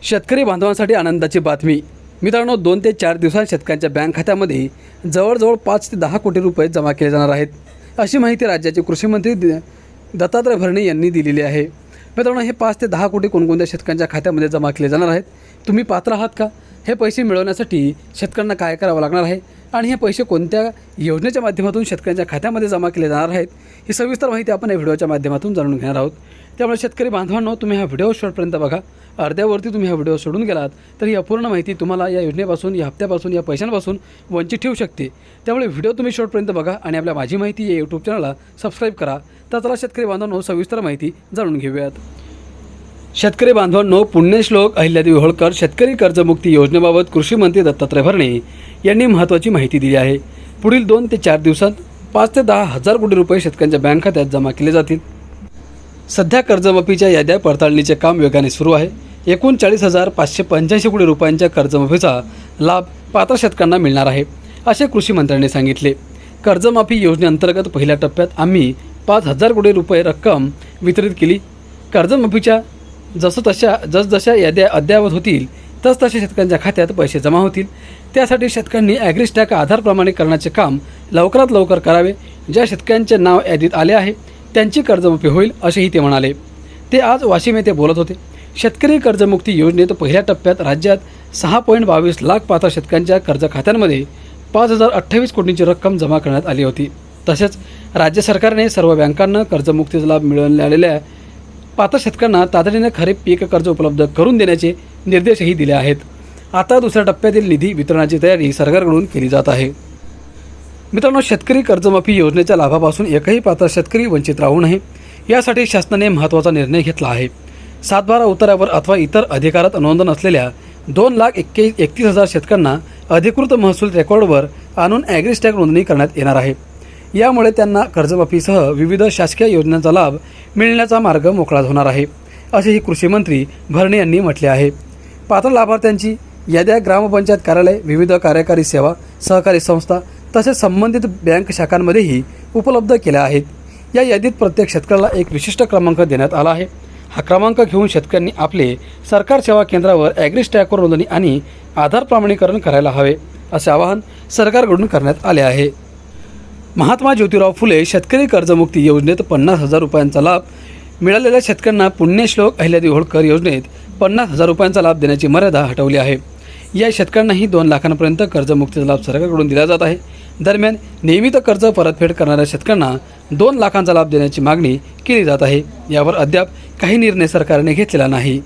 शेतकरी बांधवांसाठी आनंदाची बातमी। मित्रांनो, 2 ते 4 दिवसांत शेतकऱ्यांच्या बँक खात्यामध्ये जवळजवळ 5 ते 10 कोटी रुपये जमा केले जाणार आहेत, अशी माहिती राज्याचे कृषी मंत्री दत्तात्रय भरणे यांनी दिलेली आहे। मित्रांनो, हे 5 ते 10 कोटी कोणकोणत्या शेतकऱ्यांच्या खात्यामध्ये जमा केले जाणार आहेत, तुम्ही पात्र आहात का? हे पैसे मिळवण्यासाठी शेतकऱ्यांना काय करावं लागणार आहे आणि हे पैसे कोणत्या योजनेच्या माध्यमातून शेतकऱ्यांच्या खात्यामध्ये जमा केले जाणार आहेत, ही सविस्तर माहिती आपण या व्हिडिओच्या माध्यमातून जाणून घेणार आहोत। त्यामुळे शेतकरी बांधवांनो, तुम्ही हा व्हिडिओ शेवटपर्यंत बघा। अर्ध्यावरती तुम्ही हा व्हिडिओ सोडून गेलात तर ही अपूर्ण माहिती तुम्हाला या योजनेपासून, या हप्त्यापासून, या पैशांपासून वंचित ठेवू शकते। त्यामुळे व्हिडिओ तुम्ही शेवटपर्यंत बघा आणि आपल्या माझी माहिती या यूट्यूब चॅनलला सबस्क्राईब करा। तर चला शेतकरी बांधवांनो, सविस्तर माहिती जाणून घेऊयात। शेतकरी बांधवांनो, पुण्यश्लोक अहिल्यादेवी होळकर शेतकरी कर्जमुक्ती योजनेबाबत कृषी मंत्री दत्तात्रय भरणे यांनी महत्त्वाची माहिती दिली आहे। पुढील 2 ते 4 दिवसात 5 ते 10 हजार कोटी रुपये शेतकऱ्यांच्या बँक खात्यात जमा केले जातील। सध्या कर्जमाफीच्या याद्या पडताळणीचे काम वेगाने सुरू आहे। एकूण 40,585 कोटी रुपयांच्या कर्जमाफीचा लाभ पात्र शेतकऱ्यांना मिळणार आहे, असे कृषी मंत्र्यांनी सांगितले। कर्जमाफी योजनेअंतर्गत पहिल्या टप्प्यात आम्ही 5,000 कोटी रुपये रक्कम वितरित केली। कर्जमाफीच्या जसजशा याद्या अद्ययावत होतील तसतसे शेतकऱ्यांच्या खात्यात पैसे जमा होतील। त्यासाठी शेतकऱ्यांनी ॲग्रिस्टॅक आधार प्रमाणीकरणाचे काम लवकरात लवकर करावे। ज्या शेतकऱ्यांचे नाव यादीत आले आहे त्यांची कर्जमाफी होईल, असेही ते म्हणाले। ते आज वाशिम येथे बोलत होते। शेतकरी कर्जमुक्ती योजनेत पहिल्या टप्प्यात राज्यात 6.22 लाख पात्र शेतकऱ्यांच्या कर्ज खात्यांमध्ये 5,028 कोटींची रक्कम जमा करण्यात आली होती। तसेच राज्य सरकारने सर्व बँकांना कर्जमुक्तीचा लाभ मिळालेल्या पात्र शेतकऱ्यांना तातडीने खरीप पीक कर्ज उपलब्ध करून देण्याचे निर्देशही दिले आहेत। आता दुसऱ्या टप्प्यातील निधी वितरणाची तयारी सरकारकडून केली जात आहे। मित्रांनो, शेतकरी कर्जमाफी योजनेच्या लाभापासून एकही पात्र शेतकरी वंचित राहू नये, यासाठी शासनाने महत्त्वाचा निर्णय घेतला आहे। 7/12 उतार्यावर अथवा इतर अधिकारात नोंद नसलेल्या 2,31,000 शेतकऱ्यांना अधिकृत महसूल रेकॉर्डवर आणून ॲग्रिस्टॅक नोंदणी करण्यात येणार आहे। यामुळे त्यांना कर्जमाफीसह विविध शासकीय योजनांचा लाभ मिळण्याचा मार्ग मोकळा होणार आहे, असेही कृषी मंत्री भरणे यांनी म्हटले आहे। पात्र लाभार्थ्यांची याद्या ग्रामपंचायत कार्यालय, विविध कार्यकारी सेवा, सहकारी संस्था तसेच संबंधित बँक शाखांमध्येही उपलब्ध केल्या आहेत। या यादीत प्रत्येक शेतकऱ्याला एक विशिष्ट क्रमांक देण्यात आला आहे। हा क्रमांक घेऊन शेतकऱ्यांनी आपले सरकार सेवा केंद्रावर ॲग्रिस्टॅकवर नोंदणी आणि आधार प्रमाणीकरण करायला हवे, असे आवाहन सरकारकडून करण्यात आले आहे। महात्मा ज्योतिराव फुले शेतकरी कर्जमुक्ती योजनेत 50,000 रुपयांचा लाभ मिळालेल्या शेतकऱ्यांना पुण्यश्लोक अहिल्यादेवी होळकर योजनेत 50,000 रुपयांचा लाभ देण्याची मर्यादा हटवली आहे। या शेतकऱ्यांनाही 2 लाखांपर्यंत कर्जमुक्तीचा लाभ सरकारकडून दिला जात आहे। दरम्यान नियमित कर्ज परतफेड करणाऱ्या शेतकऱ्यांना 2 लाखांचा लाभ देण्याची मागणी केली जात आहे। यावर अद्याप काही निर्णय सरकारने घेतलेला नाही।